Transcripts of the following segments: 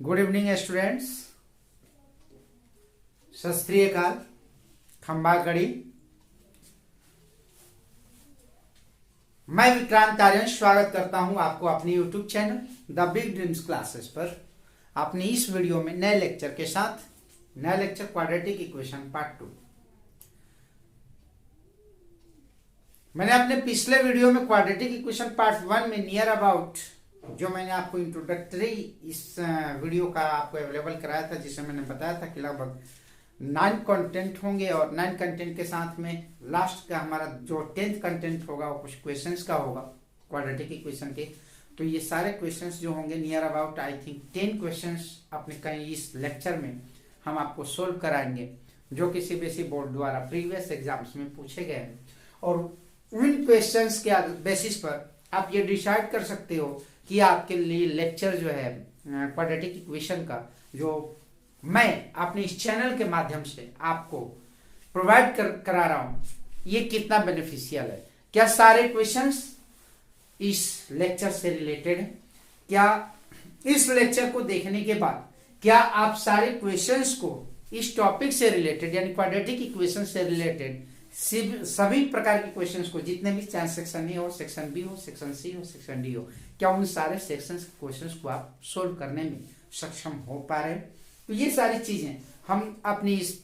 Good evening students. सत श्री अकाल, खंबा गढ़ी। मैं विक्रांत आर्यन स्वागत करता हूं आपको अपने YouTube channel the big dreams classes पर। अपनी इस वीडियो में नए लेक्चर के साथ, नया लेक्चर क्वाड्रेटिक इक्वेशन पार्ट 2। मैंने अपने पिछले वीडियो में क्वाड्रेटिक इक्वेशन पार्ट 1 में नियर अबाउट जो मैंने आपको इंट्रोडक्टरी इस वीडियो का आपको अवेलेबल कराया था, जिसमें मैंने बताया था कि लगभग 9 कंटेंट होंगे और 9 कंटेंट के साथ में लास्ट का हमारा जो 10th कंटेंट होगा वो कुछ क्वेश्चंस का होगा क्वाड्रेटिक इक्वेशन के। तो ये सारे क्वेश्चंस जो होंगे near about I think 10 questions अपने कहीं इस लेक्चर में हम आपको सोल्व कराएंगे, जो कि सीबीएसई बोर्ड द्वारा प्रीवियस एग्जाम्स में पूछे गए हैं। और उन क्वेश्चंस के बेसिस पर आप ये डिसाइड कर सकते हो कि आपके लिए लेक्चर जो है क्वाड्रेटिक इक्वेशन का जो मैं अपने इस चैनल के माध्यम से आपको प्रोवाइड करा रहा हूं, ये कितना बेनिफिशियल है। क्या सारे क्वेश्चंस इस लेक्चर से रिलेटेड है? क्या इस लेक्चर को देखने के बाद क्या आप सारे क्वेश्चंस को इस टॉपिक से रिलेटेड यानी क्वाड्रेटिक इक्वेशन से रिलेटेड सभी प्रकार के क्वेश्चंस को, जितने भी चाहे सेक्शन ए हो, सेक्शन बी हो, सेक्शन सी हो, सेक्शन डी हो, क्या उन सारे सेक्शंस के क्वेश्चंस को आप सोल्व करने में सक्षम हो पा रहे हैं? तो ये सारी चीजें हम अपनी इस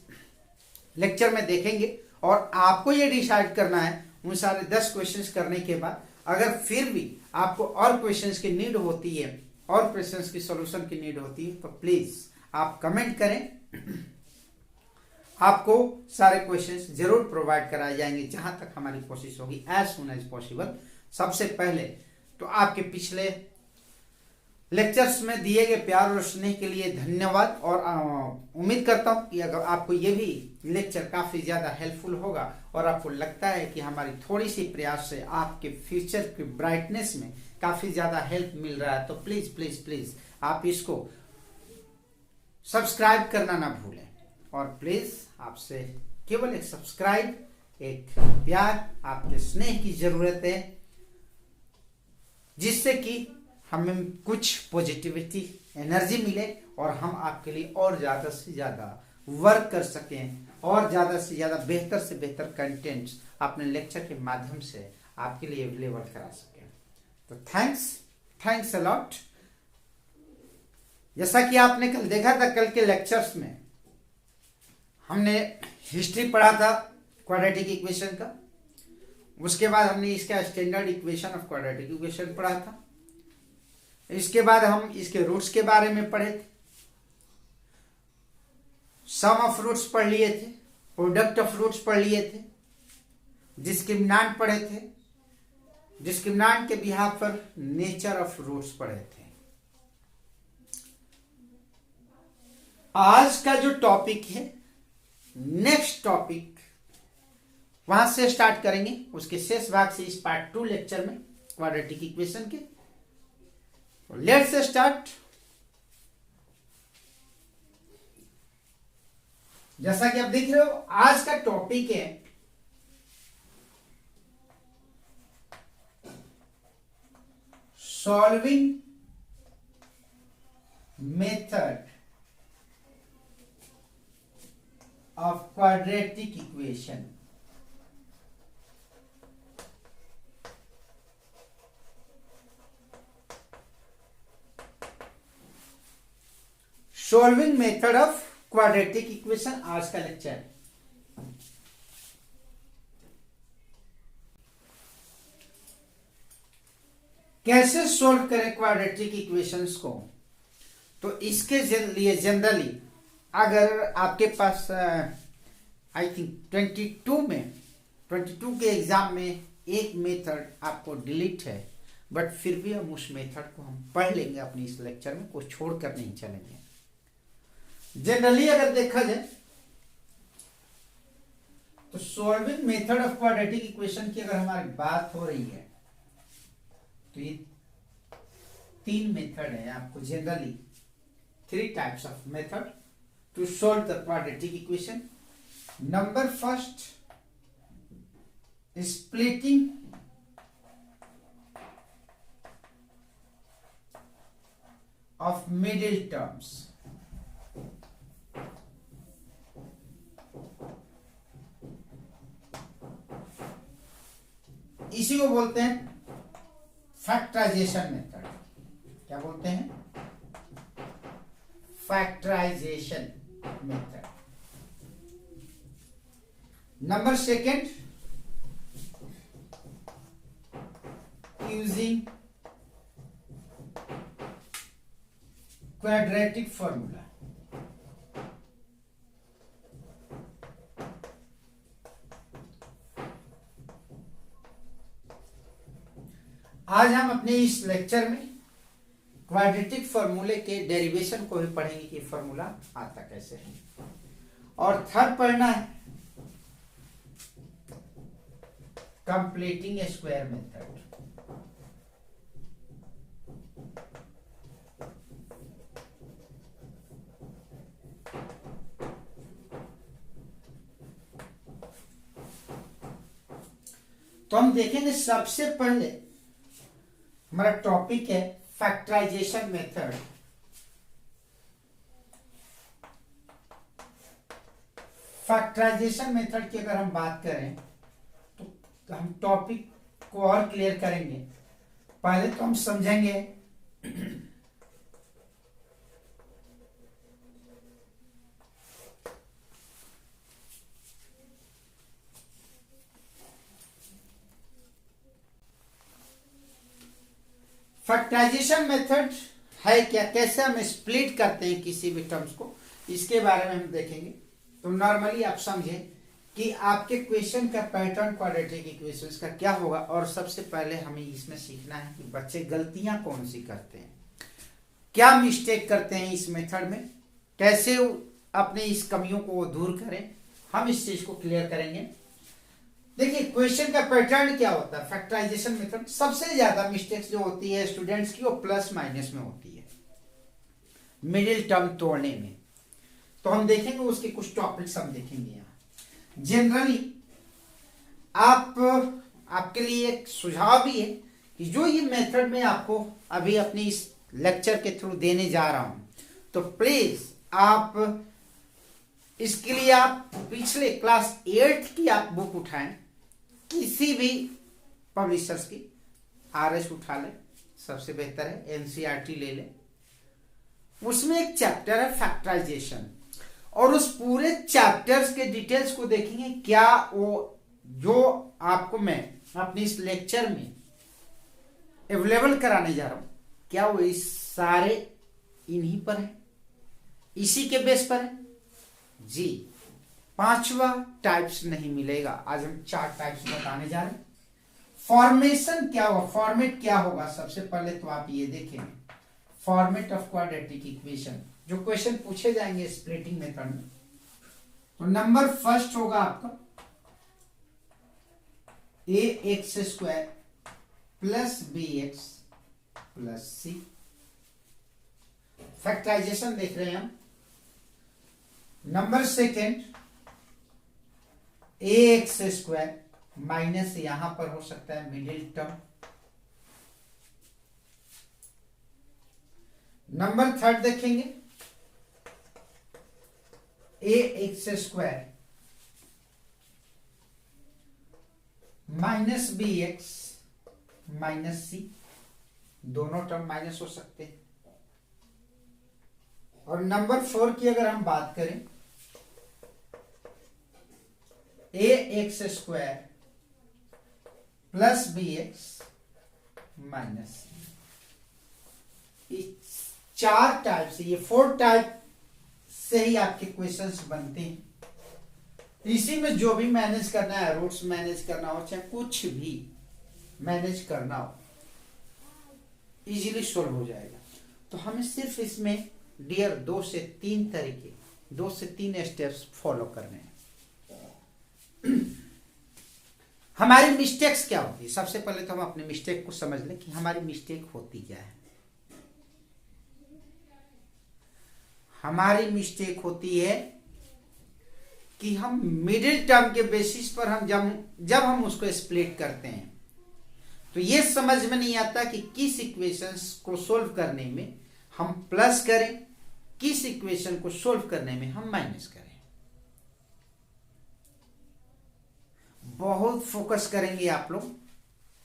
लेक्चर में देखेंगे और आपको ये डिसाइड करना है उन सारे 10 क्वेश्चंस करने के बाद, अगर फिर भी आपको और क्वेश्चंस की नीड होती है और क्वेश्चंस की सॉल्यूशन की नीड होती है, तो प्लीज आप कमेंट करें। आपको सारे क्वेश्चंस जरूर प्रोवाइड कराए जाएंगे जहां तक हमारी कोशिश होगी, एज सुन एज पॉसिबल। सबसे पहले तो आपके पिछले लेक्चर्स में दिए गए प्यार और स्नेह के लिए धन्यवाद, और उम्मीद करता हूं कि अगर आपको ये भी लेक्चर काफी ज्यादा हेल्पफुल होगा और आपको लगता है कि हमारी थोड़ी सी प्रयास से आपके फ्यूचर की ब्राइटनेस में काफी ज्यादा हेल्प मिल रहा है, तो प्लीज प्लीज प्लीज आप इसको सब्सक्राइब करना ना भूलें। और प्लीज आपसे केवल एक सब्सक्राइब, एक प्यार, आपके स्नेह की जरूरत है, जिससे कि हमें कुछ पॉजिटिविटी एनर्जी मिले और हम आपके लिए और ज्यादा से ज्यादा वर्क कर सकें और ज्यादा से ज्यादा बेहतर से बेहतर कंटेंट्स अपने लेक्चर के माध्यम से आपके लिए अवेलेबल करा सकें। तो थैंक्स अ लॉट। जैसा कि आपने कल देखा था, कल के लेक्चर्स में हमने हिस्ट्री पढ़ा था क्वाड्रेटिक इक्वेशन का, उसके बाद हमने इसका standard equation of quadratic equation पढ़ा था, इसके बाद हम इसके रूट्स के बारे में पढ़े थे, सम ऑफ रूट्स पढ़ लिए थे, प्रोडक्ट ऑफ रूट्स पढ़ लिए थे, डिस्क्रिमिनेंट पढ़े थे, डिस्क्रिमिनेंट के बिहाफ पर नेचर ऑफ रूट्स पढ़े थे। आज का जो टॉपिक है, नेक्स्ट टॉपिक, वहां से स्टार्ट करेंगे, उसके शेष भाग से इस पार्ट 2 लेक्चर में क्वाड्रेटिक इक्वेशन के। Let's start. जैसा कि आप देख रहे हो, आज का टॉपिक है solving method of quadratic equation। Solving method of quadratic equation आज का लेक्चर है। कैसे सोल्व करें क्वाड्रेटिक इक्वेशंस को? तो इसके लिए जनरली अगर आपके पास आई थिंक 22 के एग्जाम में एक मेथड आपको डिलीट है, बट फिर भी हम उस मेथड को हम पढ़ लेंगे अपने इस लेक्चर में, कुछ छोड़कर नहीं चलेंगे। जनरली अगर देखा जाए तो solving method of quadratic equation की अगर हमारी बात हो रही है, तो ये 3 मेथड है। आपको generally 3 types of method to solve the quadratic equation. Number first, splitting of middle terms. इसी को बोलते हैं फैक्टराइजेशन मेथड। क्या बोलते हैं? Factorisation method. Number second, using quadratic formula. आज हम अपने इस लेक्चर में क्वाड्रेटिक फॉर्मूले के डेरिवेशन को भी पढ़ेंगे कि फॉर्मूला आता कैसे है। और थर्ड पढ़ना है कंप्लीटिंग स्क्वायर मेथड। तो हम देखेंगे सबसे पहले हमारा टॉपिक है फैक्टराइजेशन मेथड। फैक्टराइजेशन मेथड की अगर हम बात करें तो हम टॉपिक को और क्लियर करेंगे। पहले तो हम समझेंगे फैक्टराइजेशन मेथड है क्या, कैसे हम स्प्लिट करते हैं किसी भी टर्म्स को, इसके बारे में हम देखेंगे। तो नॉर्मली आप समझें कि आपके क्वेश्चन का पैटर्न क्वाड्रेटिक इक्वेशंस का क्या होगा। और सबसे पहले हमें इसमें सीखना है कि बच्चे गलतियां कौन सी करते हैं, क्या मिस्टेक करते हैं इस मेथड में, कैसे अपने इस कमियों को दूर करें, हम इस चीज को क्लियर करेंगे। देखिए क्वेश्चन का पैटर्न क्या होता है फैक्टराइजेशन मेथड। सबसे ज्यादा मिस्टेक्स जो होती है स्टूडेंट्स की वो प्लस माइनस में होती है, मिडिल टर्म तोड़ने में। तो हम देखेंगे उसके कुछ टॉपिक्स हम देखेंगे यहाँ। जनरली आपके लिए एक सुझाव भी है कि जो ये मेथड में आपको अभी अपनी इस लेक्चर के थ्रू देने जा रहा हूं, तो प्लीज आप इसके लिए आप पिछले क्लास 8 की आप बुक उठाएं, किसी भी पब्लिशर्स की, RS उठा लें, सबसे बेहतर है NCERT ले लें। उसमें एक चैप्टर है फैक्टराइजेशन, और उस पूरे चैप्टर्स के डिटेल्स को देखेंगे। क्या वो जो आपको मैं अपने इस लेक्चर में अवेलेबल कराने जा रहा हूं, क्या वो इस सारे इन्हीं पर है, इसी के बेस पर है जी। 5वां टाइप्स नहीं मिलेगा। आज हम 4 टाइप्स बताने जा रहे हैं। फॉर्मेशन क्या होगा, फॉर्मेट क्या होगा, सबसे पहले तो आप ये देखेंगे फॉर्मेट ऑफ क्वाड्रेटिक इक्वेशन, जो क्वेश्चन पूछे जाएंगे स्प्लिटिंग मेथड में। तो नंबर फर्स्ट होगा आपका ax² plus bx plus c। Factorisation देख रहे हैं हम। नंबर सेकेंड ax² माइनस, यहां पर हो सकता है मिडिल टर्म। नंबर थर्ड देखेंगे ax² minus bx minus c, दोनों टर्म माइनस हो सकते हैं। और नंबर 4 की अगर हम बात करें ax² plus bx minus c। 4 type से, ये 4 टाइप से ही आपके क्वेश्चंस बनते हैं। इसी में जो भी मैनेज करना है, रूट्स मैनेज करना हो, चाहे कुछ भी मैनेज करना हो, इजीली सॉल्व हो जाएगा। तो हमें सिर्फ इसमें डियर 2 से 3 तरीके, 2 से 3 स्टेप्स फॉलो करने हैं। हमारी मिस्टेक्स क्या होती है, सबसे पहले तो हम अपने मिस्टेक को समझ लें कि हमारी मिस्टेक होती क्या है। हमारी मिस्टेक होती है कि हम मिडिल टर्म के बेसिस पर हम जब हम उसको स्प्लिट करते हैं, तो ये समझ में नहीं आता कि किस इक्वेशंस को सोल्व करने में हम प्लस करें, किस इक्वेशन को सोल्व करने में हम माइनस करें। बहुत फोकस करेंगे आप लोग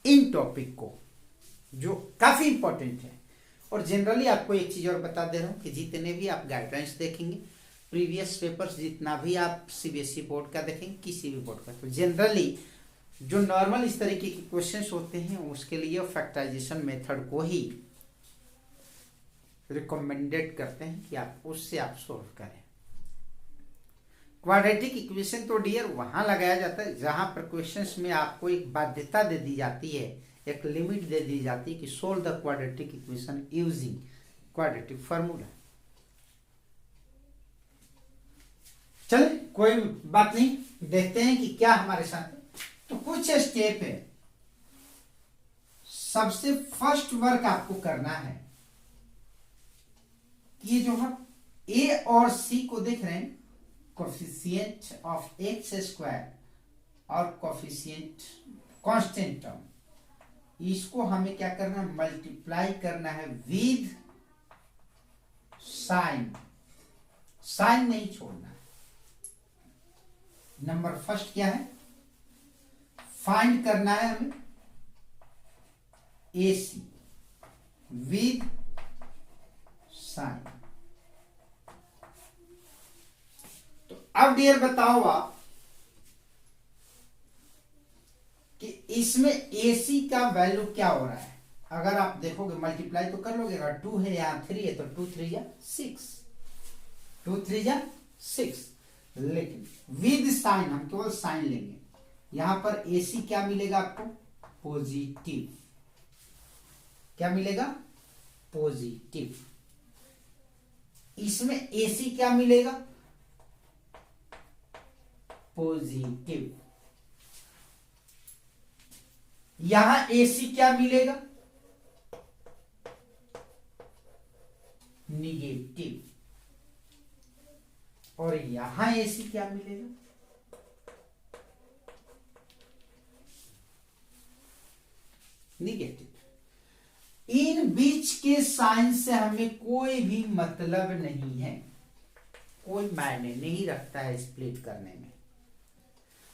इन टॉपिक को, जो काफी इंपॉर्टेंट है। और जनरली आपको एक चीज और बता दे रहा हूं कि जितने भी आप गाइडलाइंस देखेंगे, प्रीवियस पेपर्स जितना भी आप सीबीएसई बोर्ड का देखेंगे, किसी भी बोर्ड का, तो जनरली जो नॉर्मल इस तरीके के क्वेश्चंस होते हैं उसके लिए फैक्टराइजेशन मेथड को ही रिकमेंडेड करते हैं कि आप उससे आप सोल्व करें। क्वाड्रेटिक इक्वेशन तो डियर वहां लगाया जाता है जहां पर क्वेश्चंस में आपको एक बाध्यता दे दी जाती है, एक लिमिट दे दी जाती है कि solve the quadratic equation using quadratic formula. चलिए कोई बात नहीं, देखते हैं कि क्या हमारे साथ है। तो कुछ स्टेप है। सबसे फर्स्ट वर्क आपको करना है कि ये जो हम ए और सी को देख रहे हैं, कोफिशिएंट ऑफ एक्स स्क्वायर और कोफिशिएंट कांस्टेंट टर्म, इसको हमें क्या करना है, मल्टीप्लाई करना है विद साइन। साइन नहीं छोड़ना है। नंबर फर्स्ट क्या है, फाइंड करना है हमें AC विद साइन। तो अब डियर बताओ आप कि इसमें AC का वैल्यू क्या हो रहा है। अगर आप देखोगे मल्टीप्लाई तो कर लोगे, अगर 2 है यहां 3 है तो 2 3 या 6, 2 3 या 6। लेकिन विद साइन हम केवल साइन लेंगे। यहां पर AC क्या मिलेगा आपको, पॉजिटिव। क्या मिलेगा, पॉजिटिव। इसमें AC क्या मिलेगा, पॉजिटिव। यहां AC क्या मिलेगा, निगेटिव। और यहां AC क्या मिलेगा, निगेटिव। इन बीच के साइन से हमें कोई भी मतलब नहीं है, कोई मायने नहीं रखता है स्प्लिट करने में,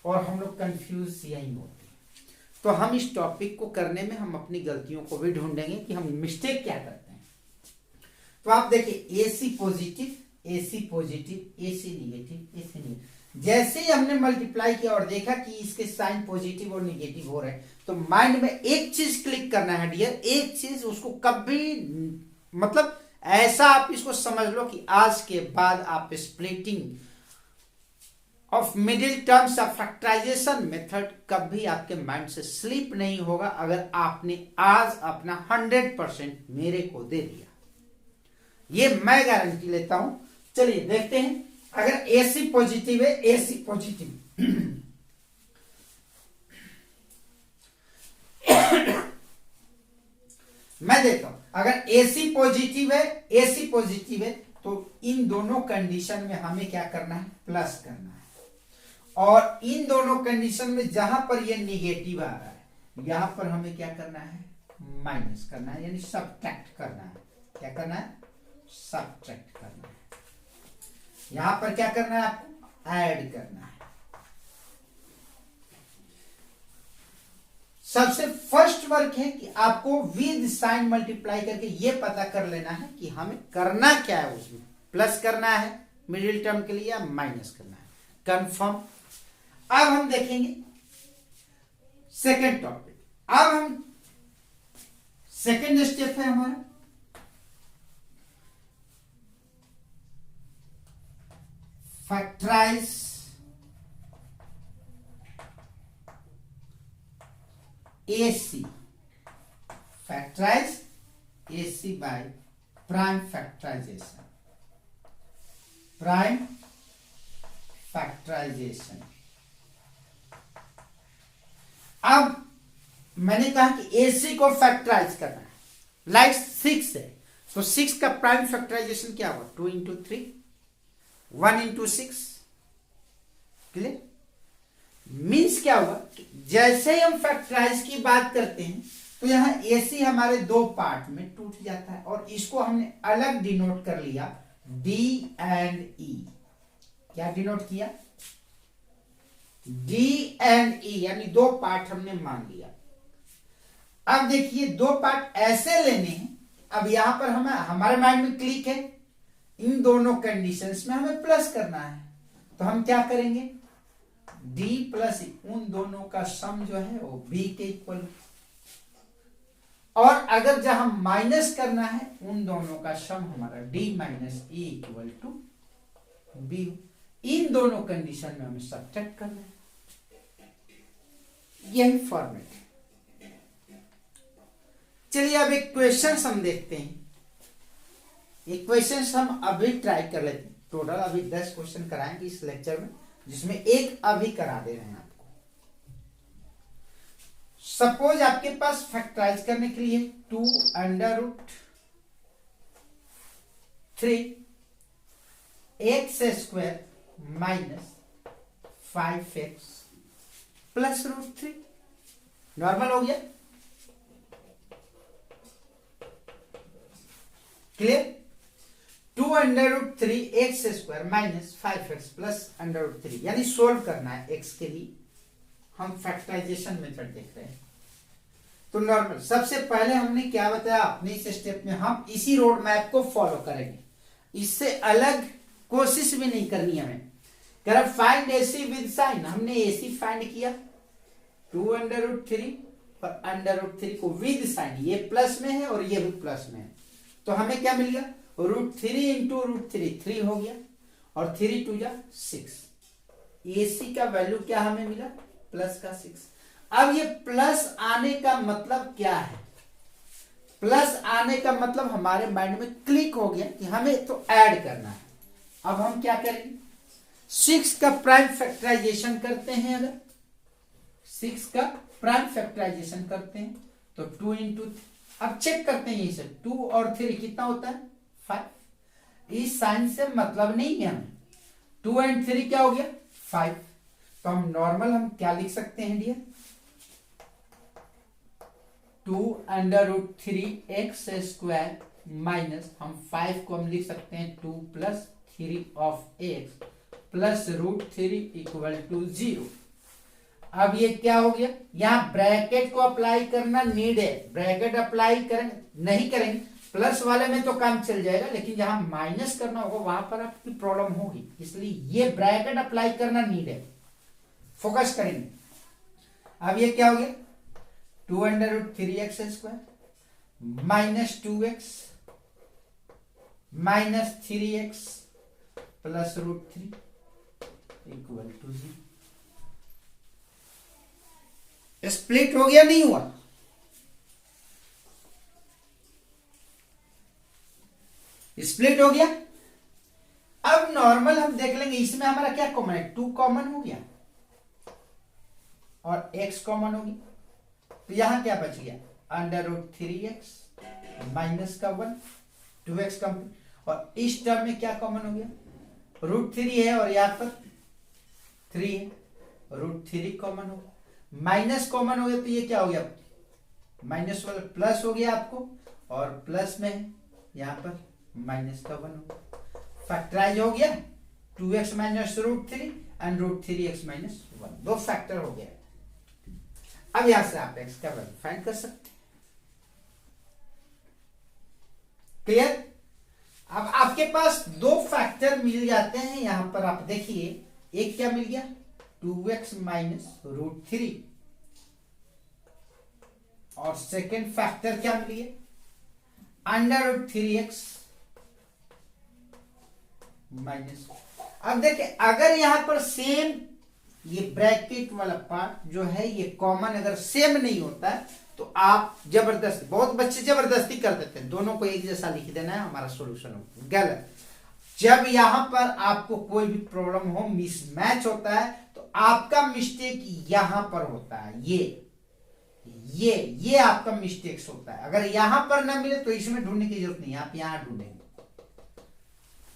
और हम लोग कंफ्यूज यही होते हैं। तो हम इस टॉपिक को करने में हम अपनी गलतियों को भी ढूंढेंगे कि हम मिस्टेक क्या करते हैं। तो आप देखिए AC positive, AC positive, AC negative, AC negative. जैसे ही हमने मल्टीप्लाई किया और देखा कि इसके साइन पॉजिटिव और निगेटिव हो रहे हैं, तो माइंड में एक चीज क्लिक करना है डियर, एक चीज, उसको कभी मतलब ऐसा आप इसको समझ लो कि आज के बाद आप splitting of middle terms of factorisation method कभी आपके माइंड से स्लिप नहीं होगा, अगर आपने आज अपना 100% मेरे को दे दिया। ये मैं गारंटी लेता हूं। चलिए देखते हैं, अगर AC पॉजिटिव है, AC पॉजिटिव मैं देखता हूं, अगर AC पॉजिटिव है, AC पॉजिटिव है, तो इन दोनों कंडीशन में हमें क्या करना है, प्लस करना है। और इन दोनों कंडीशन में जहां पर ये निगेटिव आ रहा है, यहां पर हमें क्या करना है, माइनस करना है, यानी सब्ट्रैक्ट करना है। क्या करना है, सब्ट्रैक्ट करना है। यहां पर क्या करना है, आपको ऐड करना है। सबसे फर्स्ट वर्क है कि आपको विद साइन मल्टीप्लाई करके ये पता कर लेना है कि हमें करना क्या है, उसमें प्लस करना है मिडिल टर्म के लिए या माइनस करना है, कंफर्म। अब हम देखेंगे सेकेंड टॉपिक। अब हम सेकेंड स्टेप है हमारा factorise AC, factorize AC by prime factorization, prime factorization। अब मैंने कहा कि AC को फैक्टराइज करना है, लाइक 6 है तो 6 का प्राइम फैक्टराइजेशन क्या हुआ, 2 into 3, 1 into 6। क्लियर मीन्स क्या हुआ कि जैसे ही हम फैक्टराइज की बात करते हैं तो यहाँ AC हमारे दो पार्ट में टूट जाता है और इसको हमने अलग डिनोट कर लिया D एंड E। क्या डिनोट किया? D एंड E, यानी दो पार्ट हमने मान लिया। अब देखिए दो पार्ट ऐसे लेने हैं। अब यहां पर हमें हमारे माइंड में क्लिक है, इन दोनों कंडीशंस में हमें प्लस करना है, तो हम क्या करेंगे? D प्लस E, उन दोनों का सम जो है वो B के इक्वल। और अगर जहां माइनस करना है, उन दोनों का सम हमारा D minus E equal to B। इन दोनों कंडीशन में हमें सब्ट्रैक्ट करना है। यही फॉर्मेट है। चलिए अब एक क्वेश्चन हम देखते हैं। एक क्वेश्चन हम अभी ट्राई कर लेते हैं। टोटल अभी 10 क्वेश्चन कराएंगे इस लेक्चर में, जिसमें एक अभी करा दे रहे हैं आपको। सपोज आपके पास फैक्टराइज करने के लिए 2 under root 3 x square minus 5x plus root 3। Normal हो गया? Clear? 2 under root 3 x square minus 5x plus under root 3, यानी सोल्व करना है x के लिए। हम फैक्टराइजेशन मेथड देख रहे हैं। तो नॉर्मल, सबसे पहले हमने क्या बताया अपने इस स्टेप में, हम इसी रोड मैप को फॉलो करेंगे, इससे अलग कोशिश भी नहीं करनी हमें। कह फाइंड AC विद साइन, हमने AC फाइंड किया 2 अंडर रूट 3 और अंडर रूट 3 को विद साइन, ये प्लस में है और ये भी प्लस में है, तो हमें क्या मिल गया? रूट 3 इंटू रूट 3 हो गया और 3 2 जा 6। AC का वैल्यू क्या हमें मिला? प्लस का 6। अब ये प्लस आने का मतलब क्या है? प्लस आने का मतलब हमारे माइंड में क्लिक हो गया कि हमें तो ऐड करना है। अब हम क्या करेंगे? 6 का प्राइम फैक्टराइजेशन करते हैं। अगर 6 का प्राइम फैक्टराइजेशन करते हैं तो 2 इंटू, अब चेक करते हैं यही से 2 और 3 कितना होता है? 5। इस साइन से मतलब नहीं है हमें। 2 एंड 3 क्या हो गया? 5। तो हम नॉर्मल हम क्या लिख सकते हैं dear? 2 under root 3 x square minus, हम 5 को हम लिख सकते हैं 2 plus 3 of x plus root 3 equal to 0। अब ये क्या हो गया? यहां ब्रैकेट को अप्लाई करना नीड है। ब्रैकेट अप्लाई करें नहीं करेंगे, प्लस वाले में तो काम चल जाएगा, लेकिन जहां माइनस करना होगा वहां पर आपकी प्रॉब्लम होगी, इसलिए ये ब्रैकेट अप्लाई करना नीड है। फोकस करेंगे। अब ये क्या हो गया? 2 under root 3 x square minus 2x minus 3x plus root 3 equal to 0। Split हो गया? नहीं हुआ? स्प्लिट हो गया। अब नॉर्मल हम देख लेंगे, इसमें हमारा क्या कॉमन है? 2 कॉमन हो गया और x कॉमन हो गया, तो यहां क्या बच गया? अंडर रूट 3x माइनस का 1, 2x कॉमन, और इस टर्म में क्या कॉमन हो गया? रूट 3 है और यहां पर 3 है, रूट 3 कॉमन हो गया। माइनस कॉमन हो गया तो ये क्या हो गया? माइनस वाला प्लस हो गया आपको, और प्लस में यहां पर माइनस का 1 हो गया। फैक्टराइज हो गया 2x minus root 3 and root 3x minus 1, दो फैक्टर हो गया। अब यहां से आप x का वैल्यू फाइंड कर सकते हैं। क्लियर? अब आपके पास दो फैक्टर मिल जाते हैं। यहां पर आप देखिए, एक क्या मिल गया? 2x माइनस रूट 3, और सेकेंड फैक्टर क्या मिल गया? Under root 3x minus. अब देखिए, अगर यहां पर सेम ये ब्रैकेट वाला पार्ट जो है ये कॉमन अगर सेम नहीं होता है तो आप जबरदस्ती, बहुत बच्चे जबरदस्ती कर देते हैं दोनों को एक जैसा लिख देना है हमारा सॉल्यूशन हो। गलत। जब यहां पर आपको कोई भी प्रॉब्लम हो, मिसमैच होता है, तो आपका मिस्टेक यहां पर होता है। ये आपका मिस्टेक्स होता है। अगर यहां पर ना मिले तो इसमें ढूंढने की जरूरत नहीं है, आप यहां ढूंढेंगे।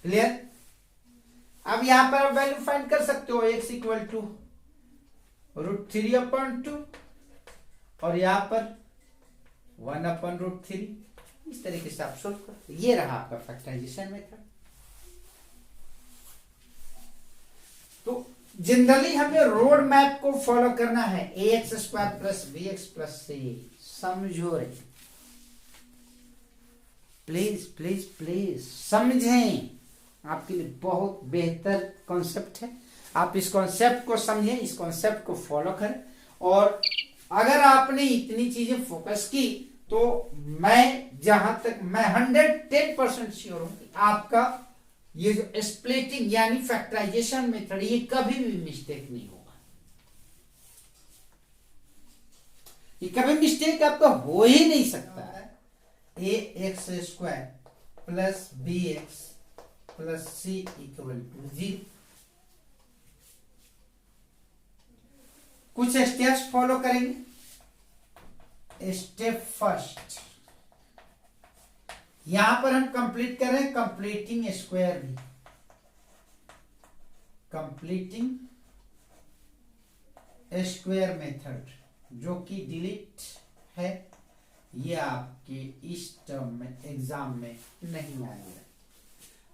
क्लियर? अब यहां पर आप वैल्यू फाइंड कर सकते हो, x इक्वल टू रूट 3/2, और यहां पर 1/√3। इस तरीके से आप सोल्व कर, ये रहा आपका फैक्टराइजेशन मेथड। तो जनरली हमें रोड मैप को फॉलो करना है, ax² + bx+c। समझो रे, प्लीज प्लीज प्लीज समझें, आपके लिए बहुत बेहतर कॉन्सेप्ट है। आप इस कॉन्सेप्ट को समझें, इस कॉन्सेप्ट को फॉलो करें, और अगर आपने इतनी चीजें फोकस की तो मैं जहां तक मैं 110% श्योर हूं कि आपका ये जो स्प्लिटिंग यानी फैक्टराइजेशन मेथड, ये कभी भी मिस्टेक नहीं होगा। ये कभी मिस्टेक आपका हो ही नहीं सकता है। ax² + bx+c = 0। कुछ स्टेप्स फॉलो करेंगे। स्टेप फर्स्ट, यहां पर हम कंप्लीट कर रहे हैं कंप्लीटिंग स्क्वायर भी, कंप्लीटिंग स्क्वायर मेथड, जो कि डिलीट है, ये आपके इस टर्म में एग्जाम में नहीं आएगा।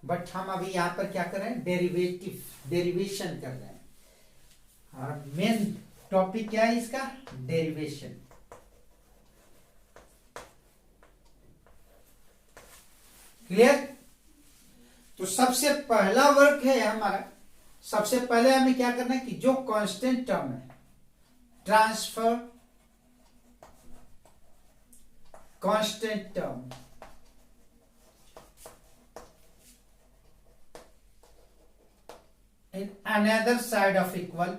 बट हम अभी यहां पर क्या कर रहे हैं, डेरिवेशन कर रहे हैं, और मेन टॉपिक क्या है इसका, डेरिवेशन। क्लियर? तो सबसे पहला वर्क है हमारा, सबसे पहले हमें क्या करना है कि जो कांस्टेंट टर्म है, transfer constant term in another side of equal,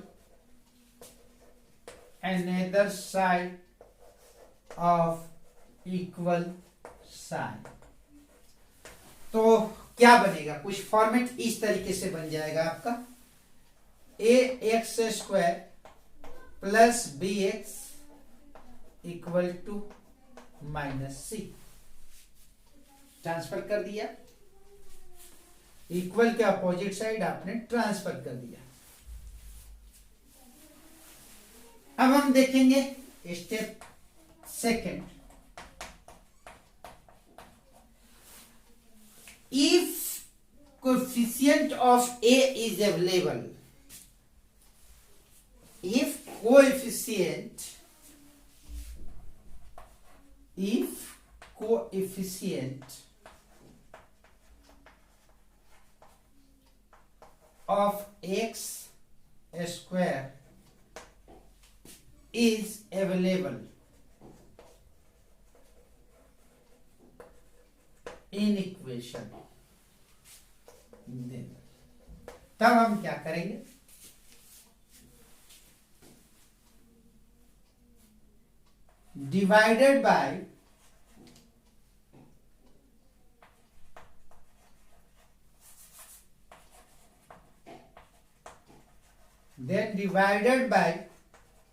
another side of equal sign। तो क्या बनेगा, कुछ फॉर्मेट इस तरीके से बन जाएगा आपका, ax² + bx = -c। ट्रांसफर कर दिया, इक्वल के अपोजिट साइड आपने ट्रांसफर कर दिया। अब हम देखेंगे step second, if coefficient of a is available, if coefficient of x² is available in equation, तब हम क्या करेंगे, divided by then divided by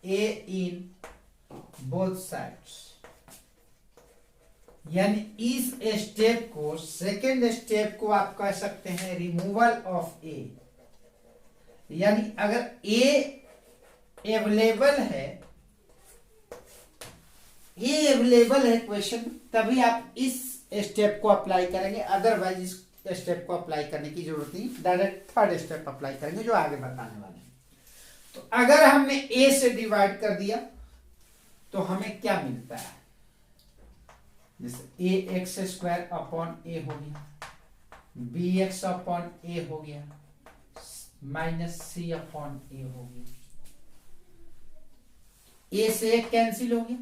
a in both sides। यानी इस स्टेप को, सेकेंड स्टेप को आप कह सकते हैं रिमूवल ऑफ ए। यानी अगर ए अवेलेबल है, क्वेश्चन, तभी आप इस स्टेप को अप्लाई करेंगे, अदरवाइज इस स्टेप को अप्लाई करने की जरूरत नहीं, डायरेक्ट थर्ड स्टेप अप्लाई करेंगे जो आगे बताने वाले हैं। तो अगर हमने ए से डिवाइड कर दिया तो हमें क्या मिलता है, जैसे ax² अपॉन ए हो गया, bx अपॉन ए हो गया, -c अपॉन ए हो गया, ए से एक कैंसिल हो गया।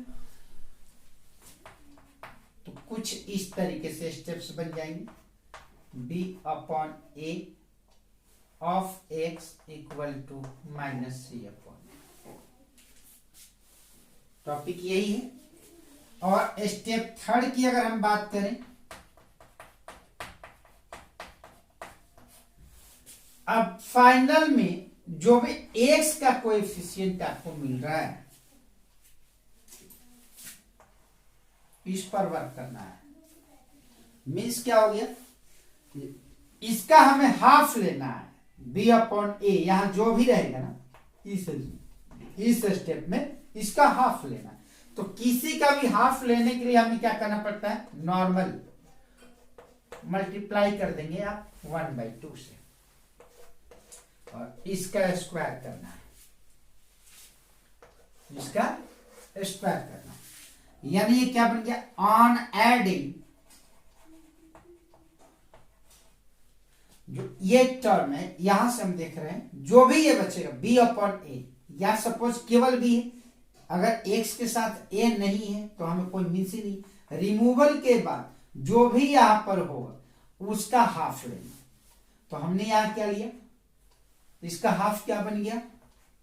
तो कुछ इस तरीके से स्टेप्स बन जाएंगे, b upon A of x = -c upon. Topic यही है। और स्टेप थर्ड की अगर हम बात करें, अब फाइनल में जो भी x का कोएफिशिएंट आपको मिल रहा है, इस पर वर्क करना है। मीन्स क्या हो गया, इसका हमें हाफ लेना है, b अपॉन ए, यहां जो भी रहेगा ना, इस स्टेप में इसका हाफ लेना है। तो किसी का भी हाफ लेने के लिए हमें क्या करना पड़ता है, नॉर्मल मल्टीप्लाई कर देंगे आप 1/2 से और इसका स्क्वायर करना है, इसका स्क्वायर करना है। यानी ये क्या बन गया, ऑन एडिंग जो ये टर्म है यहां से हम देख रहे हैं जो भी ये बचेगा b/a, या सपोज केवल b है, अगर x के साथ a नहीं है तो हमें कोई मीन्स ही नहीं। रिमूवल के बाद जो भी यहां पर होगा उसका हाफ लेंगे, तो हमने यहां क्या लिया, इसका हाफ क्या बन गया,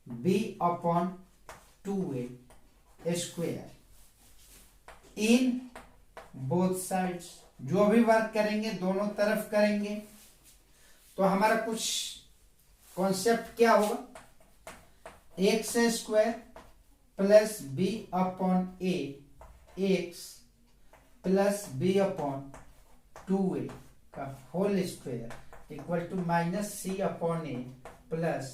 b/2a square in both sides. जो भी वर्क करेंगे दोनों तरफ करेंगे तो हमारा कुछ कॉन्सेप्ट क्या होगा, x square plus b/a x plus b/2a का whole square equal to minus c/a plus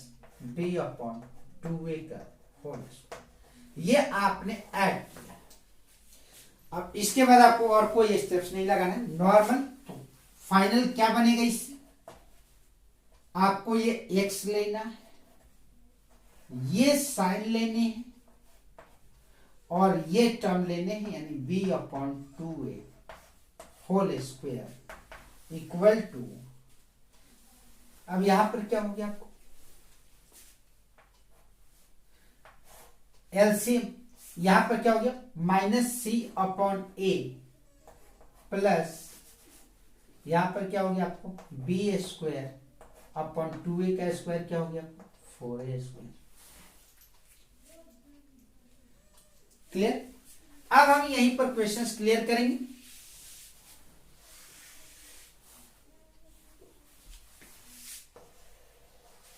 b/2a का होल स्क्वायर। ये आपने ऐड किया। अब इसके बाद आपको और कोई स्टेप्स नहीं लगाना है, नॉर्मल। तो फाइनल क्या बनेगा, इससे आपको ये x लेना है, ये साइन लेने हैं और ये टर्म लेने हैं, यानी b/2a whole square equal to, अब यहां पर क्या हो गया आपको, एलसीएम यहां पर क्या हो गया, -c/a प्लस यहां पर क्या हो गया आपको, b/2a का स्क्वायर क्या हो गया, 4a²। क्लियर। अब हम यहीं पर क्वेश्चंस क्लियर करेंगे।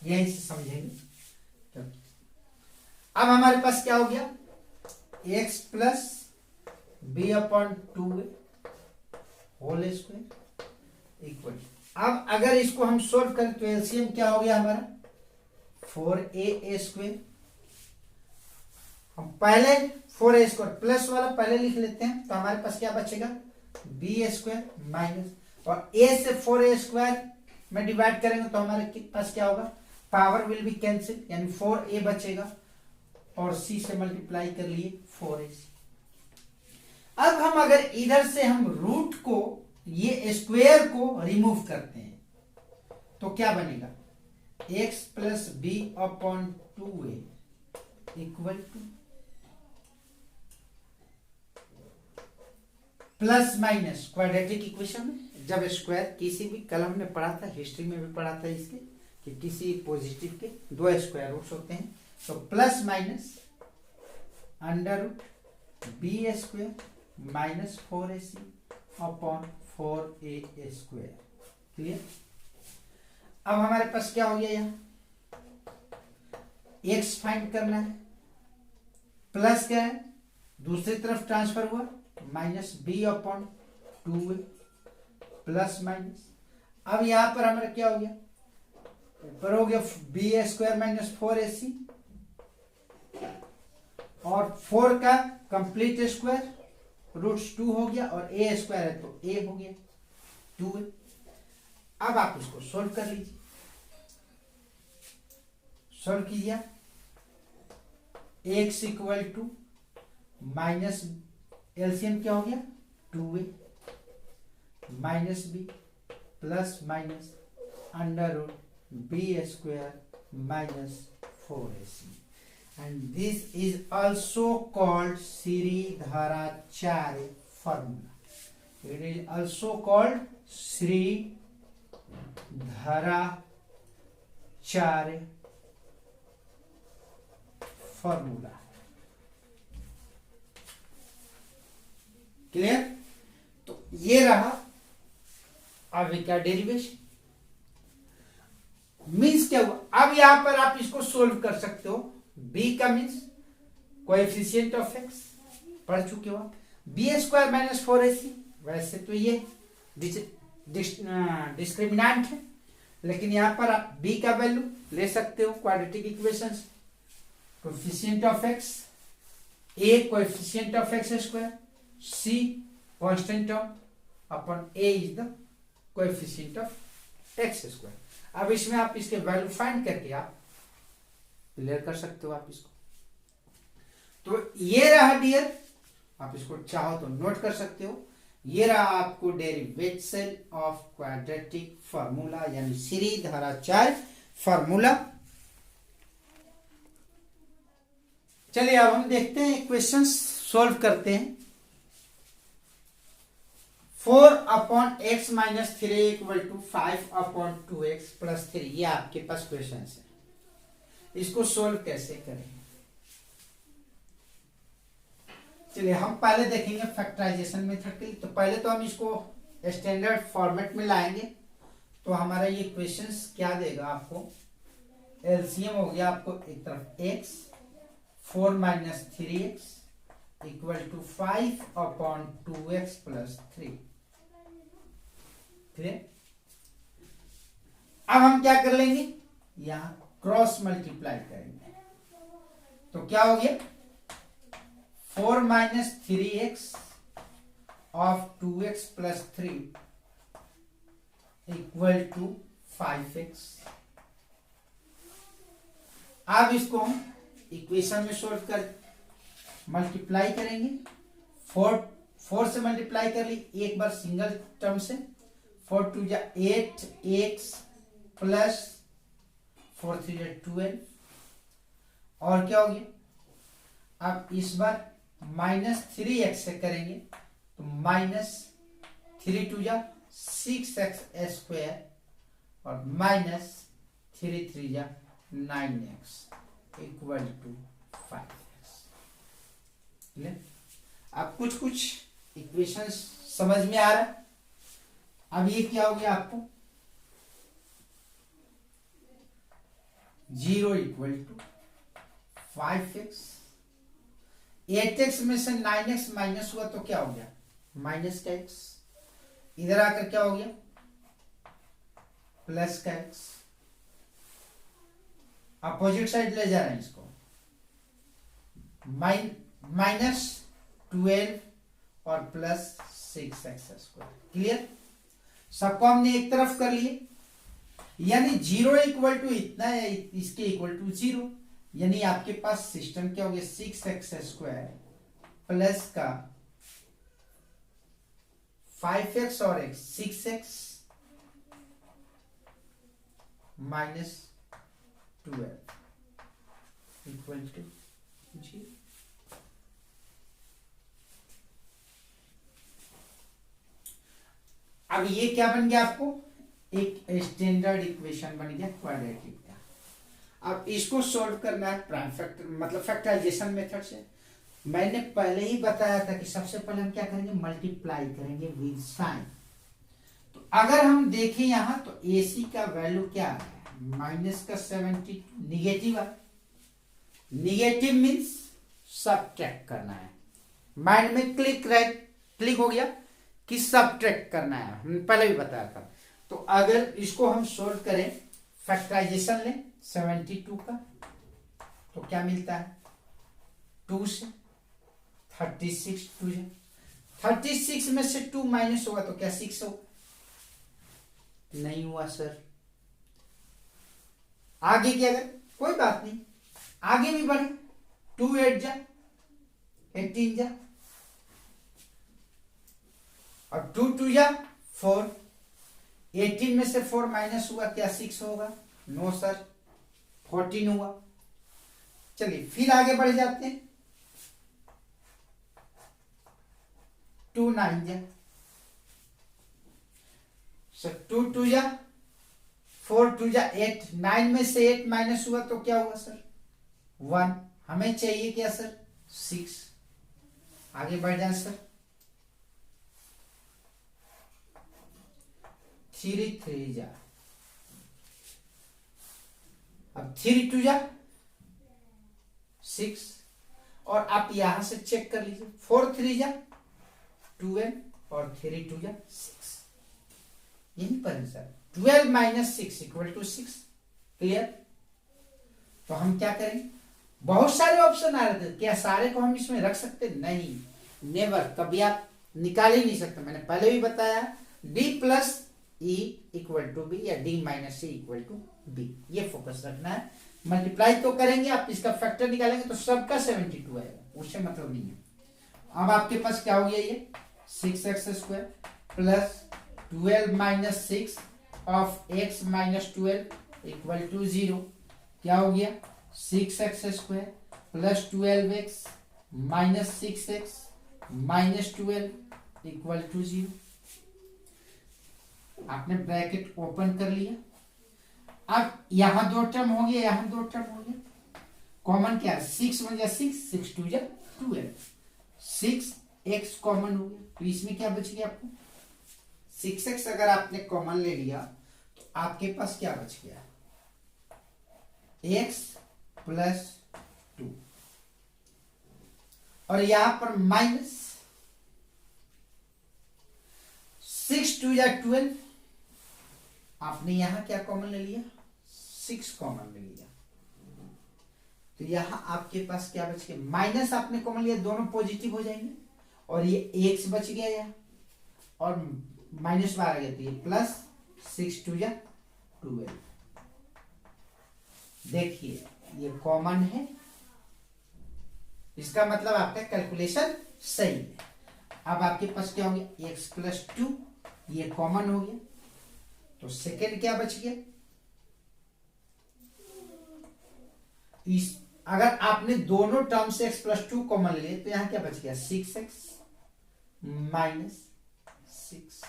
यहीं से समझेंगे। अब हमारे पास क्या हो गया, x plus b/2a whole square equal. अब अगर इसको हम सोल्व करें तो एलसीएम क्या हो गया हमारा, 4a² हम पहले 4a² प्लस वाला पहले लिख लेते हैं, तो हमारे पास क्या बचेगा, b² माइनस, और a से 4a² में डिवाइड करेंगे तो हमारे पास क्या होगा, पावर विल बी कैंसिल, यानी 4a बचेगा और c से मल्टीप्लाई कर लिए 4ac। अब हम अगर इधर से हम रूट को, ये स्क्वायर को रिमूव करते हैं तो क्या बनेगा, x plus b/2a equal two plus minus quadratic equation में जब स्क्वायर, किसी भी कलम में पढ़ा था, हिस्ट्री में भी पढ़ा था इसके, कि किसी पॉजिटिव के 2 स्क्वायर रूट्स होते हैं, तो plus minus √b² minus 4ac/4a²। Clear. अब हमारे पास क्या हो गया, यहाँ x फाइंड करना है, प्लस क्या है, दूसरी तरफ ट्रांसफर हुआ, माइनस b/2a प्लस माइनस। अब यहां पर हमारा क्या हो गया, ऊपर हो गया b² माइनस 4ac और 4 का कंप्लीट स्क्वायर √2 हो गया और a² है तो a हो गया 2a। अब आप इसको सोल्व कर लीजिए, सोल्व कीजिए, x equal to minus, LCM क्या हो गया, 2a minus b plus minus √b² minus 4ac, and this is also called Sridharacharya formula. It is also called Sridharacharya formula. Clear. तो ये रहा अभी का डेरिवेशन। मीन्स क्या हुआ, अब यहां पर आप इसको सोल्व कर सकते हो। b का मीन्स कोएफिशिएंट ऑफ x पढ़ चुके हो, b² माइनस 4ac। वैसे तो ये डिस्क्रिमिनेंट है, लेकिन यहां पर आप b का वैल्यू ले सकते हो quadratic equation, coefficient of x a coefficient of x square, c constant term अपन a is the coefficient of x square. अब इसमें आप इसके वैल्यू फाइंड करके आप क्लियर कर सकते हो आप इसको। तो ये रहा डियर, आप इसको चाहो तो नोट कर सकते हो। ये रहा आपको डेरिवेशन ऑफ क्वाड्रेटिक फार्मूला यानी श्रीधराचार्य फार्मूला। चलिए अब हम देखते हैं क्वेश्चन सॉल्व करते हैं। 4/x - 3 = 5/2x + 3, ये आपके पास क्वेश्चन है। इसको सोल्व कैसे करें? चलिए हम पहले देखेंगे फैक्टराइजेशन मेथड के लिए। तो पहले तो हम इसको स्टैंडर्ड फॉर्मेट में लाएंगे। तो हमारा ये क्वेश्चंस क्या देगा आपको? एलसीएम हो गया आपको एक तरफ x, 4 - 3x = 5/2x + 3। ठीक, अब हम क्या कर लेंगे, यहां क्रॉस मल्टीप्लाई करेंगे। तो क्या हो गया? 4 - 3x of 2x + 3 = 5x। अब इसको हम इक्वेशन में सोल्व कर मल्टीप्लाई करेंगे। 4 से मल्टीप्लाई कर ली एक बार सिंगल टर्म से, 4 × 2 = 8x + 4 × 3 = 12। और क्या हो गया? अब इस बार -3x से करेंगे तो -3 × 2 = 6x² और -3 × 3 = 9x = 5x। अब कुछ इक्वेशंस समझ में आ रहा है। अब ये क्या हो गया आपको? 0 = 5x। 8x में से 9x माइनस हुआ तो क्या हो गया? माइनस का x। इधर आकर क्या हो गया? प्लस का x। अपोजिट साइड ले जा रहे हैं इसको। -12 और +6x²। क्लियर? सबको हमने एक तरफ कर लिए, यानी 0 = इतना है, इसके इक्वल टू 0, यानी आपके पास सिस्टम क्या हो गया? 6x² प्लस का 5x और x 6x - 12 = 0। अब ये क्या बन गया आपको? एक स्टैंडर्ड इक्वेशन बन गया क्वाड्रेटिक का। अब इसको सॉल्व करना है प्राइम फैक्टर मतलब फैक्टराइजेशन मेथड से। मैंने पहले ही बताया था कि सबसे पहले हम क्या करेंगे? मल्टीप्लाई करेंगे विद साइन। तो अगर हम देखें यहां तो AC का वैल्यू क्या है? -72, निगेटिव है। निगेटिव मीन्स सबट्रैक्ट करना है। माइंड में क्लिक हो गया कि सबट्रैक्ट करना है, हमने पहले भी बताया था। तो अगर इसको हम सोल्व करें, फैक्टराइजेशन लें 72 का, तो क्या मिलता है? 2 से 36, 2 से 36 में से 2 माइनस होगा तो क्या 6 होगा? नहीं हुआ सर। आगे क्या करें? कोई बात नहीं, आगे भी बढ़े। 2 8 जा 18 जा और 2 2 जा 4। 18 में से 4 माइनस हुआ क्या 6 होगा? नो सर, 14 हुआ। चलिए फिर आगे बढ़ जाते हैं। 2 9 जा सर, 2 2 जा 4 2 जा 8। 9 में से 8 माइनस हुआ तो क्या हुआ सर? 1। हमें चाहिए क्या सर? 6। आगे बढ़ जाए सर। 3 3 जा, अब 3 2 जा 6। और आप यहां से चेक कर लीजिए, 4 3 जा 12 और 3 2 जा 6। यहीं पर है सर। 12 - 6 = 6। क्लियर? तो हम क्या करेंगे? बहुत सारे ऑप्शन आ रहे थे, क्या सारे को हम इसमें रख सकते? नहीं, नेवर, कभी आप निकाल ही नहीं सकते। मैंने पहले भी बताया D plus E equal to B या D minus C equal to B, ये फोकस रखना है। मल्टीप्लाई तो करेंगे आप, इसका फैक्टर निकालेंगे तो सबका 72 आएगा, उससे मतलब नहीं है। अब आपके पास क्या हो गया, ये 6x² plus 12 minus 6 of x minus 12 equal to 0। क्या हो गया, 6x² plus 12x minus 6x minus 12 equal to 0। आपने ब्रैकेट ओपन कर लिया। अब यहां 2 टर्म हो गया, यहां 2 टर्म हो गया, कॉमन क्या है, 6 1 जा 6, 6 2 जा 12, 6x कॉमन हो गया। तो इसमें क्या बच गया आपको, 6x अगर आपने कॉमन ले लिया तो आपके पास क्या बच गया, x प्लस 2, और यहां पर माइनस 6 2 या 12, आपने यहां क्या कॉमन ले लिया, 6 कॉमन ले लिया, तो यहां आपके पास क्या बच गया, माइनस आपने कॉमन लिया, दोनों पॉजिटिव हो जाएंगे, और ये x बच गया यहाँ, और माइनस 12 गया, तो ये प्लस 6 2 या 12। देखिए ये कॉमन है, इसका मतलब आपका कैलकुलेशन सही है। अब आपके पास क्या हो गया, x प्लस 2, ये कॉमन हो गया, तो सेकेंड क्या बच गया, इस अगर आपने दोनों टर्म से x प्लस 2 कॉमन लिए तो यहां क्या बच गया, 6x माइनस 6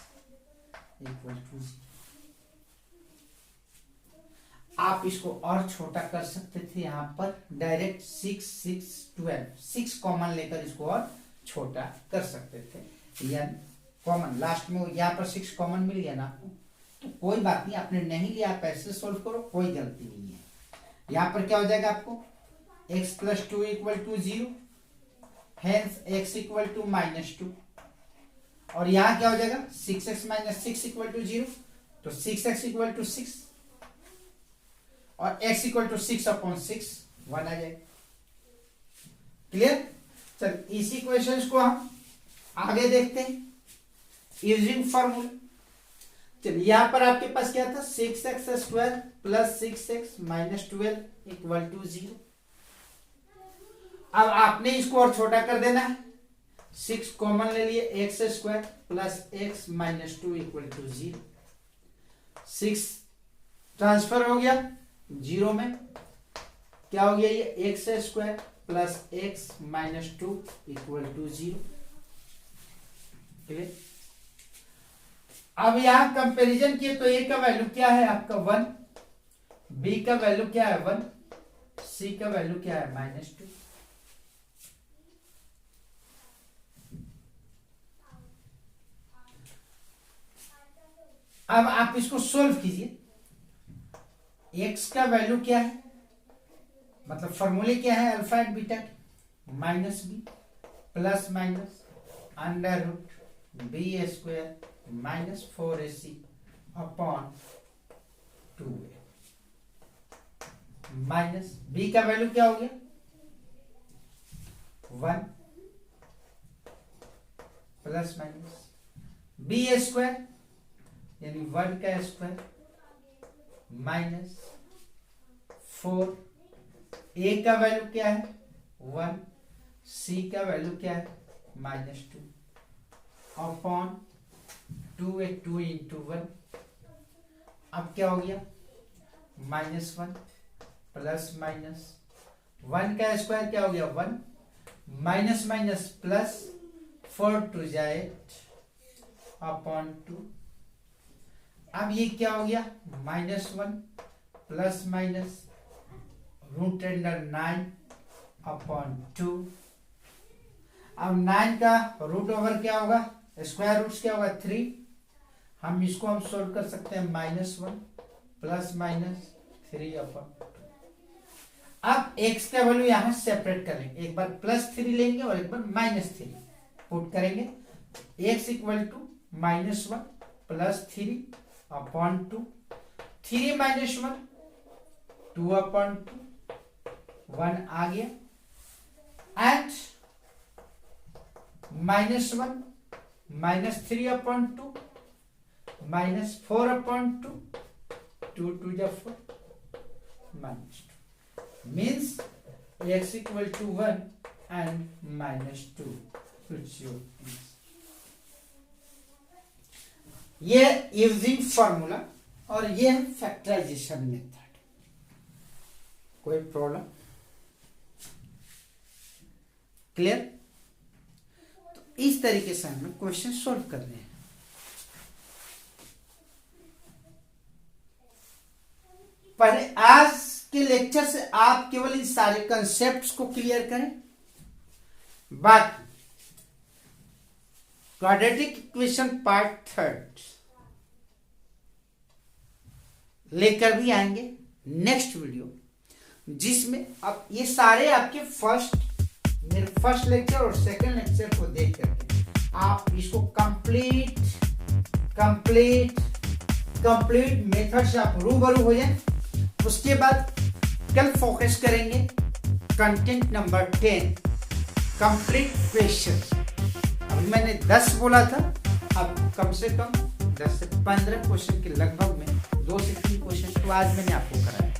इक्वल टू 0। आप इसको और छोटा कर सकते थे, यहां पर डायरेक्ट 6 6 12, 6 कॉमन लेकर इसको और छोटा कर सकते थे, या कॉमन लास्ट में यहाँ पर 6 कॉमन मिल गया ना आपको, तो कोई बात नहीं, आपने नहीं लिया, आप ऐसे सोल्व करो, कोई गलती नहीं है। यहाँ पर क्या हो जाएगा आपको, x plus 2 equal to 0, hence x equal to minus 2, और यहाँ क्या हो जाएगा, 6x माइनस 6 इक्वल टू 0, तो 6x इक्वल टू 6, और x इक्वल टू 6 अपॉन 6 1 आ जाएगा। क्लियर? चल इसी क्वेश्चंस को हम आगे देखते हैं यूजिंग फॉर्मूला। चलिए यहां पर आपके पास क्या था, 6x² plus 6x minus 12 equal to 0। अब आपने इसको और छोटा कर देना है, 6 कॉमन ले लिए, x² plus x minus 2 equal to 0, 6 transfer हो गया 0 में, क्या हो गया, ये x² plus x minus 2 equal to 0। Clear? अब यहां कंपैरिजन किए तो a का वैल्यू क्या है आपका 1, b का वैल्यू क्या है 1, c का वैल्यू क्या है माइनस 2। अब आप इसको सोल्व कीजिए, x का वैल्यू क्या है, मतलब फॉर्मूले क्या है alpha and beta, minus b plus minus under root b square minus 4ac upon 2a, minus b का वैल्यू क्या हो गया 1 प्लस माइनस बी स्क्वायर यानी 1 का स्क्वायर माइनस 4, a का वैल्यू क्या है 1, c का वैल्यू क्या है माइनस 2 अपॉन 2a, 2 इंटू 1। अब क्या हो गया माइनस 1 प्लस माइनस 1 का स्क्वायर क्या हो गया 1, माइनस माइनस प्लस 4 2 जा 8 अपॉन 2। अब ये क्या हो गया minus 1 plus minus root under 9 upon 2। अब 9 का रूट ओवर क्या होगा, स्क्वायर रूट क्या होगा 3, हम इसको हम सोल्व कर सकते हैं माइनस 1 प्लस माइनस 3 अपॉन 2। अब x का वैल्यू यहां सेपरेट करेंगे, एक बार प्लस 3 लेंगे और एक बार माइनस 3 पुट करेंगे, x equal to minus 1 plus 3 upon 2, 3 minus 1 2 upon 2, 1 आ गया एंड -1 -3/2 -4/2 2 2 जा 4 -2 means x equal to 1 and -2 which your answer. ये यूजिंग फॉर्मूला और ये है फैक्टराइजेशन मेथड. कोई प्रॉब्लम? क्लियर? तो इस तरीके से हमें क्वेश्चन सॉल्व करने हैं. पहले आज के लेक्चर से आप केवल इन सारे कंसेप्ट्स को क्लियर करें. बाकी क्वाड्रेटिक इक्वेशन पार्ट 3 लेकर भी आएंगे नेक्स्ट वीडियो, जिसमें अब ये सारे आपके मेरे फर्स्ट लेक्चर और सेकंड लेक्चर को देख करके आप इसको कंप्लीट मेथड से आप रूबरू हो जाए. उसके बाद कल फोकस करेंगे कंटेंट नंबर 10 कंप्लीट क्वेश्चन. अभी मैंने 10 बोला था, अब कम से कम 10 से 15 क्वेश्चन के लगभग में 2 से 3 क्वेश्चन तो आज मैंने आपको कराया,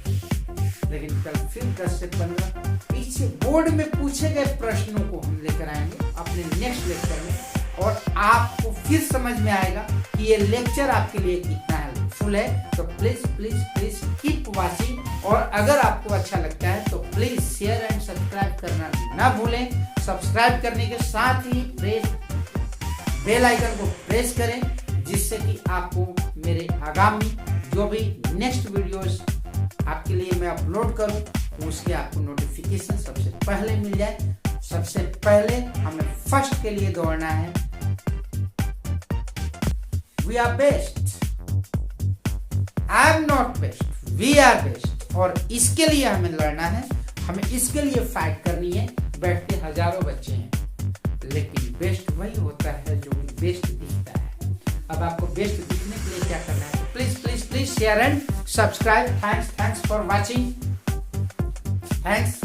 लेकिन कल फिर 10 से 15 पीछे बोर्ड में पूछे गए प्रश्नों को हम लेकर आएंगे अपने नेक्स्ट लेक्चर में, और आपको फिर समझ में आएगा कि ये लेक्चर आपके लिए कितना हेल्पफुल है. तो please please please keep watching, और अगर आपको अच्छा लगता है तो प्लीज शेयर एंड सब्सक्राइब करना ना भूलें. सब्सक्राइब करने के साथ ही बेल आइकन को प्रेस करें, जिससे कि आपको मेरे आगामी जो भी नेक्स्ट वीडियोस आपके लिए मैं अपलोड करूं उसके आपको नोटिफिकेशन सबसे पहले मिल जाए. सबसे पहले हमें फर्स्ट के लिए दौड़ना है. We are best, I am not best, we are best. और इसके लिए हमें लड़ना है, हमें इसके लिए फाइट करनी है. बैठते हजारों बच्चे हैं, लेकिन बेस्ट वही होता है जो कि बेस्ट दिखता है. अब आपको बेस्ट दिखने के लिए क्या करना है? Please please please share and subscribe. Thanks for watching. Thanks.